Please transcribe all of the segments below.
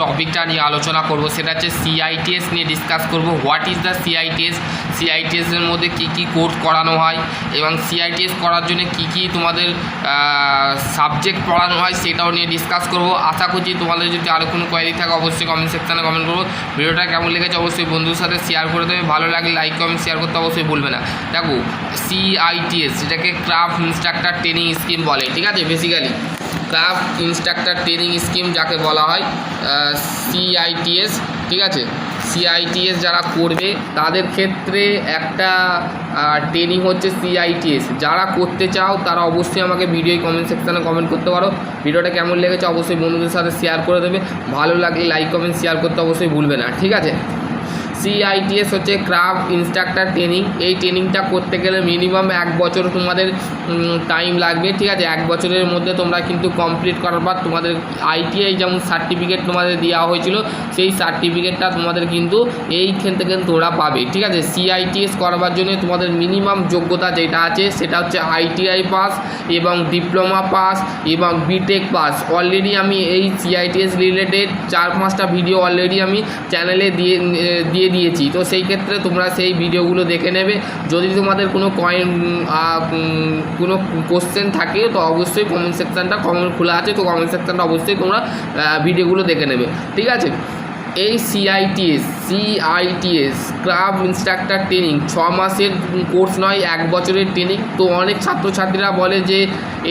টপিকটা নিয়ে আলোচনা করব সেটা হচ্ছে সিআইটিএস নিয়ে ডিসকাস করব। হোয়াট ইজ দ্য সিআইটিএস, সিআইটিএসের মধ্যে কী কী কোর্স করানো হয় এবং সিআইটিএস করার জন্য কী কী তোমাদের সাবজেক্ট পড়ানো হয় সেটাও নিয়ে ডিসকাস করব। আশা করছি তোমাদের যদি আরও কোনো কোয়েরি থাকে অবশ্যই কমেন্ট সেকশানে কমেন্ট করবো। ভিডিওটা কেমন লেগেছে অবশ্যই বন্ধুর সাথে শেয়ার করে দেবে, ভালো লাগলে লাইক কমেন্ট শেয়ার করতে অবশ্যই ভুলবে না। দেখো সিআইটিএস যেটাকে ক্রাফট ইনস্ট্রাক্টর ট্রেনিং স্কিম বলে, ঠিক আছে, basically craft instructor training scheme যাকে বলা হয় সিআইটিএস, ঠিক আছে। সিআইটিএস যারা করবে তাদের ক্ষেত্রে একটা ট্রেনিং হচ্ছে সিআইটিএস। যারা করতে চাও তারা অবশ্যই আমাকে ভিডিও কমেন্ট সেকশানে কমেন্ট করতে পারো। ভিডিওটা কেমন লেগেছে অবশ্যই বন্ধুদের সাথে শেয়ার করে দেবে, ভালো লাগলে লাইক কমেন্ট শেয়ার করতে অবশ্যই ভুলবে না, ঠিক আছে। সিআইটিএস হচ্ছে ক্রাফট ইনস্ট্রাক্টর ট্রেনিং। এই ট্রেনিংটা করতে গেলে মিনিমাম 1 বছর তোমাদের টাইম লাগবে, ঠিক আছে। 1 বছরের মধ্যে তোমরা কিন্তু কমপ্লিট করার পর তোমাদের আইটিআই যেমন সার্টিফিকেট তোমাদের দেওয়া হয়েছিল সেই সার্টিফিকেটটা তোমাদের কিন্তু এইখান থেকে তোমরা পাবে, ঠিক আছে। সিআইটিএস করবার জন্য তোমাদের মিনিমাম যোগ্যতা যেটা আছে সেটা হচ্ছে আইটিআই পাস এবং ডিপ্লোমা পাস এবং বিটেক পাস। অলরেডি আমি এই সিআইটিএস রিলেটেড 4-5টা ভিডিও অলরেডি আমি চ্যানেলে দিয়ে দিয়েছি, তো সেই ক্ষেত্রে তোমরা সেই ভিডিওগুলো দেখে নেবে। যদি তোমাদের কোনো কোনো কোশ্চেন থাকে তো অবশ্যই কমেন্ট সেকশানটা খোলা আছে, তো কমেন্ট সেকশানটা অবশ্যই তোমরা ভিডিওগুলো দেখে নেবে, ঠিক আছে। এই সিআইটিএস ক্রাফট ইনস্ট্রাক্টর ট্রেনিং 6 মাসের কোর্স নয়, 1 বছরের ট্রেনিং। তো অনেক ছাত্রছাত্রীরা বলে যে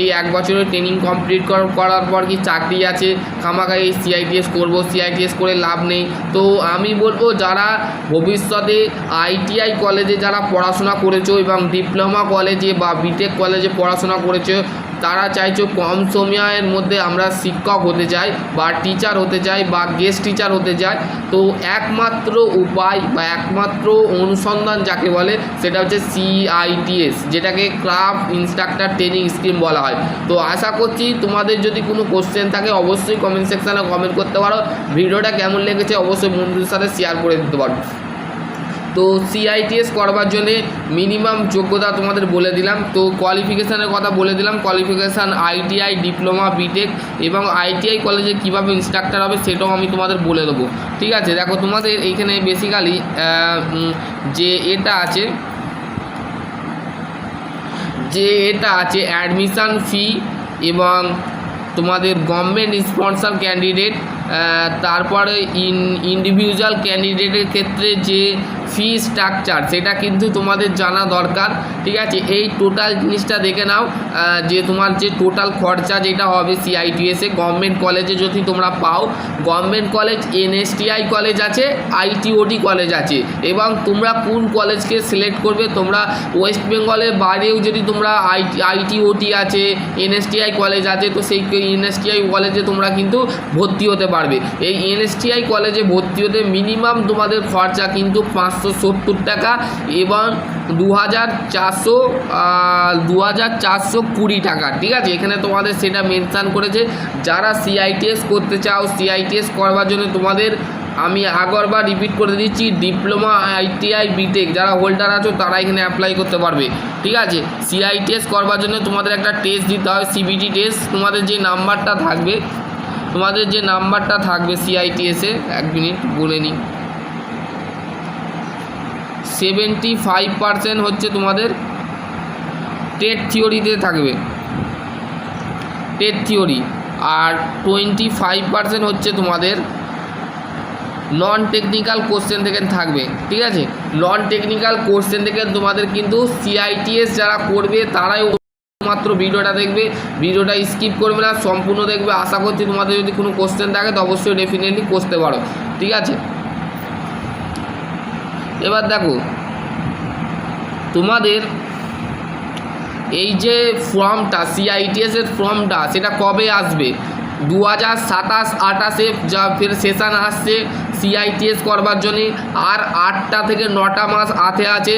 এই 1 বছরের ট্রেনিং কমপ্লিট করার পর কি চাকরি আছে, খামাখা এই সিআইটিএস করবো, সিআইটিএস করে লাভ নেই। তো আমি বলবো যারা ভবিষ্যতে আইটিআই কলেজে যারা পড়াশোনা করেছো এবং ডিপ্লোমা কলেজে বা বিটেক কলেজে পড়াশোনা করেছো, তারা চাইছো কম সময়ের মধ্যে আমরা শিক্ষক হতে চাই বা টিচার হতে চাই বা গেস্ট টিচার হতে চাই, তো একমাত্র উপায় বা একমাত্র অনুসন্ধান যাকে বলে সেটা হচ্ছে সিআইটিএস, যেটাকে ক্রাফট ইনস্ট্রাক্টর ট্রেনিং স্কিম বলা হয়। তো আশা করছি তোমাদের যদি কোনো কোশ্চেন থাকে অবশ্যই কমেন্ট সেকশানে কমেন্ট করতে পারো। ভিডিওটা কেমন লেগেছে অবশ্যই বন্ধুদের সাথে শেয়ার করে দিতে পারো। তো সিআইটিএস করবার জন্যে মিনিমাম যোগ্যতা তোমাদের বলে দিলাম। তো কোয়ালিফিকেশানের কথা বলে দিলাম, কোয়ালিফিকেশান আইটিআই, ডিপ্লোমা, বিটেক এবং আইটিআই কলেজে কীভাবে ইনস্ট্রাক্টর হবে সেটাও আমি তোমাদের বলে দেবো, ঠিক আছে। দেখো তোমাদের এইখানে বেসিক্যালি যে এটা আছে অ্যাডমিশান ফি এবং তোমাদের গভর্নমেন্ট স্পন্সর ক্যান্ডিডেট, তারপরে ইন্ডিভিজুয়াল ক্যান্ডিডেটের ক্ষেত্রে যে ফি স্ট্রাকচার সেটা কিন্তু তোমাদের জানা দরকার, ঠিক আছে। এই টোটাল জিনিসটা দেখে নাও যে তোমার যে টোটাল খরচা যেটা হবে সিআইটিএসে গভর্নমেন্ট কলেজে যদি তোমরা পাও, গভর্নমেন্ট কলেজ এনএসটিআই কলেজ আছে, আইটিওটি কলেজ আছে, এবং তোমরা কোন কলেজকে সিলেক্ট করবে। তোমরা ওয়েস্ট বেঙ্গলের বাইরেও যদি তোমরা আইটিওটি আছে, এনএসটিআই কলেজ আছে, তো সেই এনএসটিআই কলেজে তোমরা কিন্তু ভর্তি হতে পারবে। এই এনএসটিআই কলেজে ভর্তি হতে মিনিমাম তোমাদের খরচা কিন্তু 570 টাকা এবং 2420 টাকা, ঠিক আছে। এখানে তোমাদের সেটা মেনশান করেছে। যারা সিআইটিএস করতে চাও, সিআইটিএস করবার জন্য তোমাদের আমি আগরবার রিপিট করে দিচ্ছি, ডিপ্লোমা, আইটিআই, বিটেক যারা হোল্ডার আছো তারা এখানে অ্যাপ্লাই করতে পারবে, ঠিক আছে। সিআইটিএস করবার জন্য তোমাদের একটা টেস্ট দিতে হয়, সিবিটি টেস্ট। তোমাদের যে নাম্বারটা থাকবে সিআইটিএসে, 1 মিনিট বলে নিই, 75% হচ্ছে তোমাদের টেট থিওরিতে থাকবে, টেট থিওরি, আর 25% হচ্ছে তোমাদের নন টেকনিক্যাল কোশ্চেন থেকে থাকবে, ঠিক আছে। নন টেকনিক্যাল কোশ্চেন থেকে তোমাদের কিন্তু সিআইটিএস যারা করবে তারাই মাত্র ভিডিওটা দেখবে, ভিডিওটা স্কিপ করবে না, সম্পূর্ণ দেখবে। আশা করছি তোমাদের যদি কোনো কোশ্চেন থাকে তো অবশ্যই ডেফিনেটলি করতে পারো, ঠিক আছে। এবার দেখো তোমাদের এই যে ফর্মটা সিআইটিএসের ফর্মটা সেটা কবে আসবে, 2027-28-এ যা ফের সেশান আসছে সিআইটিএস করবার জন্যে, আর 8টা থেকে 9টা মাস হাতে আছে।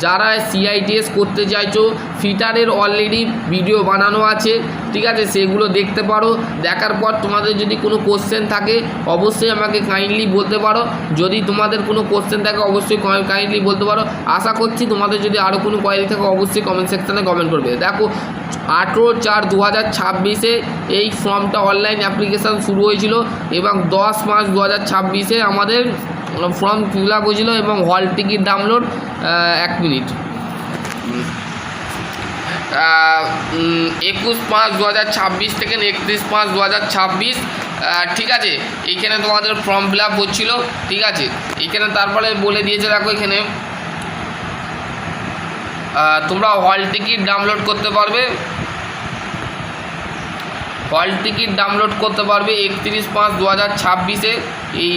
যারা সিআইটিএস করতে চাইছো ফিটারের অলরেডি ভিডিও বানানো আছে, ঠিক আছে, সেগুলো দেখতে পারো। দেখার পর তোমাদের যদি কোনো কোশ্চেন থাকে অবশ্যই আমাকে কাইন্ডলি বলতে পারো। যদি তোমাদের কোনো কোশ্চেন থাকে অবশ্যই কাইন্ডলি বলতে পারো। আশা করছি তোমাদের যদি আরও কোনো কোয়ারি থাকে অবশ্যই কমেন্ট সেকশানে কমেন্ট করবে। দেখো 18/4/2026 এই ফর্মটা অনলাইন অ্যাপ্লিকেশান শুরু হয়েছিল এবং 10/5/2026 আমাদের ফর্ম ফিল আপ হয়েছিল এবং হল টিকিট ডাউনলোড 1 মিনিট 21/5/2026 থেকে 31/5/2026, ঠিক আছে, এইখানে তোমাদের ফর্ম ফিল আপ হচ্ছিলো, ঠিক আছে। এইখানে তারপরে বলে দিয়েছে, দেখো এখানে তোমরা হল টিকিট ডাউনলোড করতে পারবে, হল টিকিট ডাউনলোড করতে পারবে 31/5/2026 এই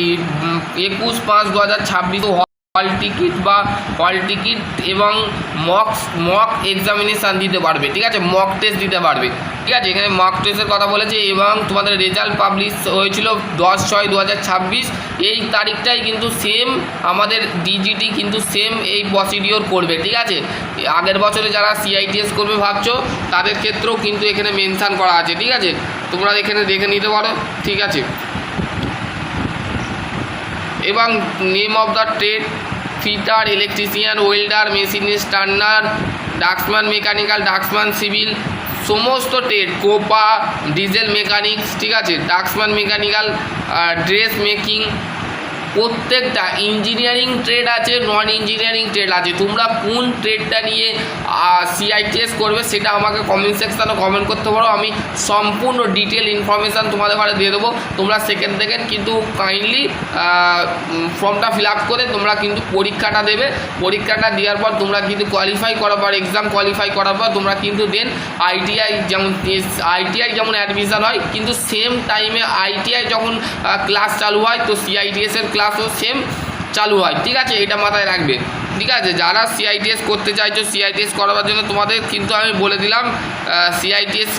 21/5/2026 হল টিকিট বা হল টিকিট এবং মক এক্সামিনেশান দিতে পারবে, ঠিক আছে, মক টেস্ট দিতে পারবে, ঠিক আছে। এখানে মক টেস্টের কথা বলেছে এবং তোমাদের রেজাল্ট পাবলিশ হয়েছিল 10/6/2026। এই তারিখটাই কিন্তু সেম আমাদের ডিজিটি কিন্তু সেম এই প্রসিডিওর করবে, ঠিক আছে। আগের বছরে যারা সিআইটিএস করবে ভাবছো তাদের ক্ষেত্রেও কিন্তু এখানে মেনশান করা আছে, ঠিক আছে, তোমরা এখানে দেখে নিতে পারো, ঠিক আছে। এবং name of the trade fitter, electrician, welder, machinist, turner, draughtsman, mechanical, draughtsman, civil, সমস্ত ট্রেড, কোপা, ডিজেল মেকানিক্স, ঠিক আছে, ডাক্সম্যান মেকানিক্যাল, ড্রেস মেকিং, প্রত্যেকটা ইঞ্জিনিয়ারিং ট্রেড আছে, নন ইঞ্জিনিয়ারিং ট্রেড আছে। তোমরা কোন ট্রেডটা নিয়ে সিআইটিএস করবে সেটা আমাকে কমেন্ট সেকশানে কমেন্ট করতে পারো, আমি সম্পূর্ণ ডিটেল ইনফরমেশান তোমাদের ঘরে দিয়ে দেবো। তোমরা সেকেন্ড কিন্তু কাইন্ডলি ফর্মটা ফিল আপ করে তোমরা কিন্তু পরীক্ষাটা দেবে। পরীক্ষাটা দেওয়ার পর তোমরা কিন্তু কোয়ালিফাই করার পর, এক্সাম কোয়ালিফাই করার পর তোমরা কিন্তু দেন আইটিআই যেমন অ্যাডমিশান হয়, কিন্তু সেম টাইমে আইটিআই যখন ক্লাস চালু হয় তো সিআইটিএসের ক্লাসও সেম চালু হয়, ঠিক আছে, এটা মাথায় রাখবে, ঠিক আছে। যারা সিআইটিএস করতে চাইছো, সিআইটিএস করাবার জন্য তোমাদের কিন্তু আমি বলে দিলাম সিআইটিএস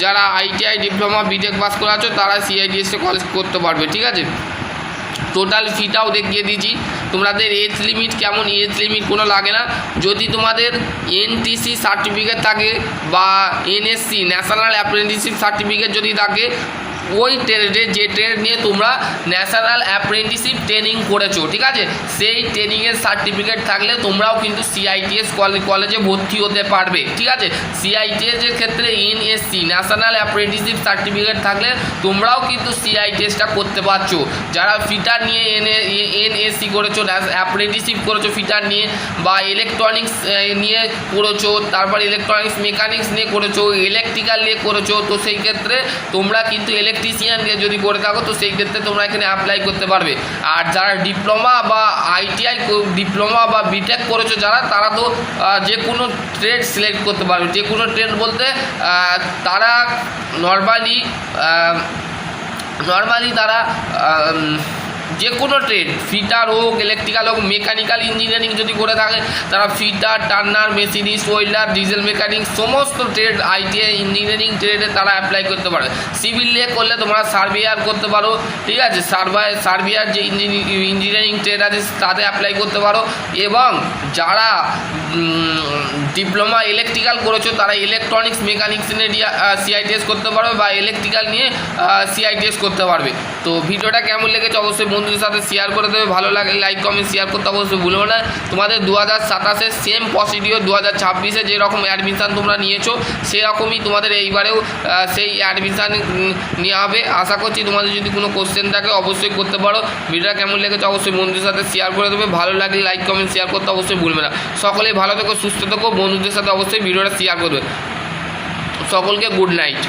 যারা আইটিআই ডিপ্লোমা বিটেক পাস করে আছো তারা সিআইটিএসে কলেজ করতে পারবে, ঠিক আছে। টোটাল ফিটাও দেখিয়ে দিয়েছি। তোমাদের এজ লিমিট কেমন, এজ লিমিট কোনো লাগে না। যদি তোমাদের এনটিসি সার্টিফিকেট থাকে বা এনএসসি ন্যাশনাল অ্যাপ্রেন্টিসশিপ সার্টিফিকেট যদি থাকে, ওই ট্রেডে যে ট্রেড নিয়ে তোমরা ন্যাশনাল অ্যাপ্রেন্টিসশিপ ট্রেনিং করেছো, ঠিক আছে, সেই ট্রেনিংয়ের সার্টিফিকেট থাকলে তোমরাও কিন্তু সিআইটিএস কলেজে ভর্তি হতে পারবে, ঠিক আছে। সিআইটিএসের ক্ষেত্রে এনএসসি ন্যাশনাল অ্যাপ্রেন্টিসশিপ সার্টিফিকেট থাকলে তোমরাও কিন্তু সিআইটিএসটা করতে পারছো। যারা ফিটার নিয়ে এনএসসি করেছো, অ্যাপ্রেন্টিসশিপ করেছো ফিটার নিয়ে, বা ইলেকট্রনিক্স নিয়ে করেছো, তারপর ইলেকট্রনিক্স মেকানিক্স নিয়ে করেছো, ইলেকট্রিক্যাল নিয়ে করেছো, তো সেই ক্ষেত্রে তোমরা কিন্তু ইলেকট্রিশিয়ান নিয়ে যদি করে থাকো তো সেই ক্ষেত্রে তোমরা এখানে অ্যাপ্লাই করতে পারবে। আর যারা ডিপ্লোমা বা আইটিআই ডিপ্লোমা বা বিটেক করেছো তারা তো যে কোনো ট্রেড সিলেক্ট করতে পারবে। যে কোনো ট্রেড বলতে তারা নর্মালি তারা যে কোনো ট্রেড, ফিটার হোক, ইলেকট্রিক্যাল হোক, মেকানিক্যাল ইঞ্জিনিয়ারিং যদি করে থাকে তারা fitter, turner, machinist, welder, diesel mechanic, সমস্ত ট্রেড আইটিআই ইঞ্জিনিয়ারিং ট্রেডে তারা অ্যাপ্লাই করতে পারে। সিভিল নিয়ে করলে তোমরা সার্ভেয়ার করতে পারো, ঠিক আছে, সার্ভেয়ার যে ইঞ্জিনিয়ারিং ট্রেড আছে তাতে অ্যাপ্লাই করতে পারো। এবং যারা ডিপ্লোমা ইলেকট্রিক্যাল করেছো তারা ইলেকট্রনিক্স মেকানিক্স নিয়ে সিআইটিএস করতে পারবে বা ইলেকট্রিক্যাল নিয়ে সিআইটিএস করতে পারবে। তো ভিডিওটা কেমন লেগেছে অবশ্যই বন্ধুদের সাথে শেয়ার করে দেবে, ভালো লাগলে লাইক কমেন্ট শেয়ার করতে অবশ্যই ভুলবে না। তোমাদের 2027-এর সেম প্রসিডিওর 2026-এ যেরকম অ্যাডমিশান তোমরা নিয়েছো সেরকমই তোমাদের এইবারেও সেই অ্যাডমিশান নেওয়া হবে। আশা করছি তোমাদের যদি কোনো কোশ্চেন থাকে অবশ্যই করতে পারো। ভিডিওটা কেমন লেগেছে অবশ্যই বন্ধুদের সাথে শেয়ার করে দেবে, ভালো লাগলে লাইক কমেন্ট শেয়ার করতে অবশ্যই ভুলবে না। সকলেই ভালো থেকো, সুস্থ থেকো, বন্ধুদের সাথে অবশ্যই ভিডিওটা শেয়ার করবে। সকলকে গুড নাইট।